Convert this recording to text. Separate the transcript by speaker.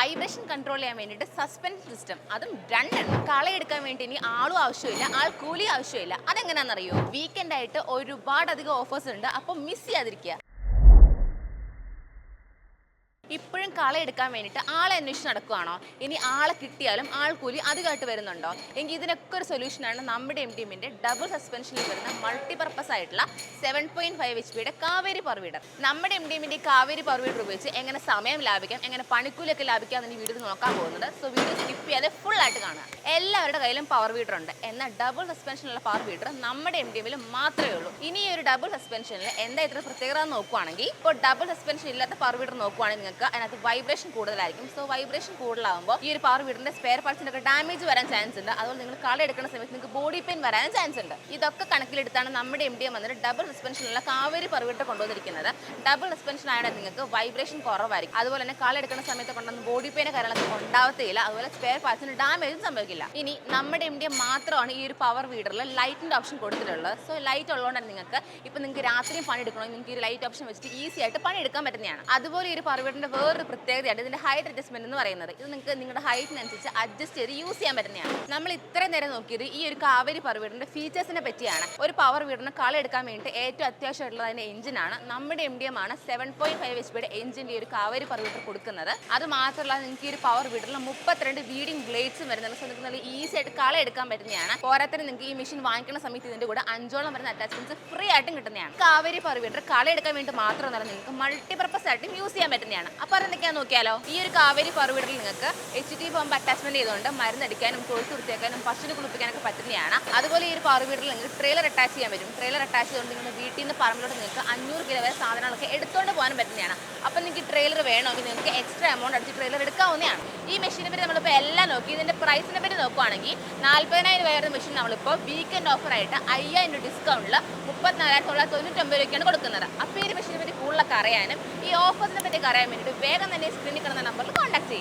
Speaker 1: Vibration control ചെയ്യാൻ വേണ്ടിയിട്ട് suspension system, അതും രണ്ടെണ്ണം. കളയെടുക്കാൻ വേണ്ടി ഇനി ആളും ആവശ്യമില്ല, ആൾ കൂലി ആവശ്യമില്ല. അതെങ്ങനെയാണെന്നറിയോ? വീക്കെൻഡ് ആയിട്ട് ഒരുപാടധികം ഓഫേഴ്സ് ഉണ്ട്, അപ്പോൾ മിസ് ചെയ്യാതിരിക്കുക. ഇപ്പോഴും കളയെടുക്കാൻ വേണ്ടിയിട്ട് ആളെ അന്വേഷിച്ച് നടക്കുകയാണോ? ഇനി ആളെ കിട്ടിയാലും ആൾക്കൂലി അധികമായിട്ട് വരുന്നുണ്ടോ? എങ്കിൽ ഇതിനൊക്കെ ഒരു സൊല്യൂഷനാണ് നമ്മുടെ എംടിഎമ്മിൻ്റെ ഡബിൾ സസ്പെൻഷനിൽ വരുന്ന മൾട്ടിപർപ്പസ് ആയിട്ടുള്ള 7.5 HP കാവേരി പവർ വീഡർ. നമ്മുടെ എംടിഎമ്മിൻ്റെ കാവേരി പവർ വീഡർ ഉപയോഗിച്ച് എങ്ങനെ സമയം ലാഭിക്കാം, എങ്ങനെ പണിക്കൂലിയൊക്കെ ലാഭിക്കാം എന്ന് വീഡിയോ നോക്കാൻ പോകുന്നത്. സോ വീഡിയോ സ്കിപ്പ് ചെയ്യാതെ ഫുൾ ആയിട്ട് കാണുക. എല്ലാവരുടെ കയ്യിലും പവർ വീഡർ ഉണ്ട്, എന്നാൽ ഡബിൾ സസ്പെൻഷനുള്ള പവർ വീഡർ നമ്മുടെ എംടിഎമ്മിൽ മാത്രമേ ഉള്ളൂ. ഇനി ഈ ഒരു ഡബിൾ സസ്പെൻഷനിൽ എന്താ ഇത്ര പ്രത്യേകത നോക്കുകയാണെങ്കിൽ, ഇപ്പോൾ ഡബിൾ സസ്പെൻഷൻ ഇല്ലാത്ത പവർ വീഡർ നോക്കുകയാണെങ്കിൽ നിങ്ങൾക്ക് അതിനകത്ത് വൈബ്രേഷൻ കൂടുതലായിരിക്കും. സോ വൈബ്രേഷൻ കൂടുതലാകുമ്പോൾ ഈ ഒരു പവർ വീഡറിന്റെ സ്പെയർ പാർട്സിനൊക്കെ ഡാമേജ് വരാൻ ചാൻസ് ഉണ്ട്. അതുപോലെ നിങ്ങൾ കളയെടുക്കുന്ന സമയത്ത് നിങ്ങൾക്ക് ബോഡി പെയിൻ വരാനും ചാൻസ് ഉണ്ട്. ഇതൊക്കെ കണക്കിലെടുത്താണ് നമ്മുടെ എംടിഎം വന്നിട്ട് ഡബിൾ സസ്പെൻഷനുള്ള കാവേരി പവർ വീഡർ കൊണ്ടുവന്നിരിക്കുന്നത്. ഡബിൾ സസ്പെൻഷൻ ആയതുകൊണ്ട് നിങ്ങൾക്ക് വൈബ്രേഷൻ കുറവായിരിക്കും. അതുപോലെ തന്നെ കളയെടുക്കുന്ന സമയത്ത് കൊണ്ടുവന്ന് ബോഡി പെയിൻ കാര്യങ്ങളൊക്കെ ഉണ്ടാവത്തില്ല. അതുപോലെ സ്പെയർ പാർട്സിന് ഡാമേജും സംഭവിക്കില്ല. ഇനി നമ്മുടെ എംടിഎം മാത്രമാണ് ഈ ഒരു പവർ വീഡറിൽ ലൈറ്റിന്റെ ഓപ്ഷൻ കൊടുത്തിട്ടുള്ളത്. സോ ലൈറ്റ് ഉള്ളതുകൊണ്ട് നിങ്ങൾക്ക് ഇപ്പൊ നിങ്ങൾക്ക് രാത്രിയും പണിയെടുക്കണമെങ്കിൽ നിങ്ങൾക്ക് ഈ ലൈറ്റ് ഓപ്ഷൻ വെച്ചിട്ട് ഈസി ആയിട്ട് പണിയെടുക്കാൻ പറ്റുന്നതാണ്. അതുപോലെ ഈ ഒരു പവർ വീഡറിന്റെ വേറൊരു പ്രത്യേകതയാണ് ഇതിന്റെ ഹൈറ്റ് അഡ്ജസ്റ്റ്മെന്റ് എന്ന് പറയുന്നത്. ഇത് നിങ്ങൾക്ക് നിങ്ങളുടെ ഹൈറ്റിനനുസരിച്ച് അഡ്ജസ്റ്റ് ചെയ്ത് യൂസ് ചെയ്യാൻ പറ്റുന്നതാണ്. നമ്മൾ ഇത്രയും നേരം നോക്കിയത് ഈ ഒരു കാവേരി പവർ വീഡറിന്റെ ഫീച്ചേഴ്സിനെ പറ്റിയാണ്. ഒരു പവർ വീഡറിന് കളയെടുക്കാൻ വേണ്ടി ഏറ്റവും അത്യാവശ്യമായിട്ടുള്ള അതിന്റെ എഞ്ചിനാണ്. നമ്മുടെ എംടിഎം ആണ് 7.5 HP എഞ്ചിന്റെ ഈ ഒരു കാവേരി പവർ വീഡർ കൊടുക്കുന്നത്. അത് മാത്രമല്ല നിങ്ങൾക്ക് ഈ ഒരു പവർ വീഡറിൽ 32 വീഡിംഗ് ബ്ലേഡ്സും വരുന്നുണ്ട്. സോ നിങ്ങൾക്ക് നല്ല ഈസി ആയിട്ട് കളയെടുക്കാൻ പറ്റുന്നതാണ്. പോരാത്തതിന് നിങ്ങൾക്ക് ഈ മെഷീൻ വാങ്ങിക്കുന്ന സമയത്ത് ഇതിന്റെ കൂടെ 5ഓളം വരുന്ന അറ്റാച്ച്മെന്റ്സ് ഫ്രീ ആയിട്ടും കിട്ടുന്നതാണ്. കാവേരി പവർ വീഡർ കളയെടുക്കാൻ വേണ്ടി മാത്രമല്ല നിങ്ങൾക്ക് മൾട്ടിപർപ്പസ് ആയിട്ടും യൂസ് ചെയ്യാൻ പറ്റുന്നതാണ്. അപ്പോൾ അതെന്തൊക്കെയാണെന്ന് നോക്കിയാലോ? ഈ ഒരു കാവേരി പവർ വീഡറിൽ നിങ്ങൾക്ക് HT പമ്പ് അറ്റാച്ച്മെന്റ് ചെയ്തുകൊണ്ട് മരുന്നടിക്കാനും തൊഴുത്ത് വൃത്തിയാക്കാനും പശുവിനെ കുളിപ്പിക്കാനൊക്കെ പറ്റുന്നതാണ്. അതുപോലെ ഈ ഒരു പവർ വീഡറിൽ നിങ്ങൾക്ക് ട്രെയിലർ അറ്റാച്ച് ചെയ്യാൻ പറ്റും. ട്രെയിലർ അറ്റാച്ച് ചെയ്തുകൊണ്ട് നിങ്ങളുടെ വീട്ടിൽ നിന്ന് പറമ്പിലോട്ട് നിങ്ങൾക്ക് 500 കിലോ വരെ സാധനങ്ങളൊക്കെ എടുത്തുകൊണ്ട് പോകാനും പറ്റുന്നതാണ്. അപ്പോൾ നിങ്ങൾക്ക് ട്രെയിലർ വേണമെങ്കിൽ നിങ്ങൾക്ക് എക്സ്ട്രാ എമൗണ്ട് അടിച്ച് ട്രെയിലർ എടുക്കാവുന്നതാണ്. ഈ മെഷീനെ പറ്റി നമ്മളിപ്പോൾ എല്ലാം നോക്കി. ഇതിന്റെ പ്രൈസിനെ പറ്റി നോക്കുകയാണെങ്കിൽ 40,000 വരുന്ന മെഷീൻ നമ്മളിപ്പോൾ വീക്കെൻഡ് ഓഫർ ആയിട്ട് 5,000 ഡിസ്കൗണ്ടിൽ 34,999 രൂപയ്ക്കാണ് കൊടുക്കുന്നത്. അപ്പോൾ ഈ ഒരു മെഷീനെ പറ്റി കൂടുതലൊക്കെ അറിയാനും ഈ ഓഫേഴ്സിനെ പറ്റി അറിയാൻ വേണ്ടിയിട്ട് വേഗം തന്നെ സ്ക്രീനിൽ കിടന്ന നമ്പറിൽ കോൺടാക്ട് ചെയ്യുക.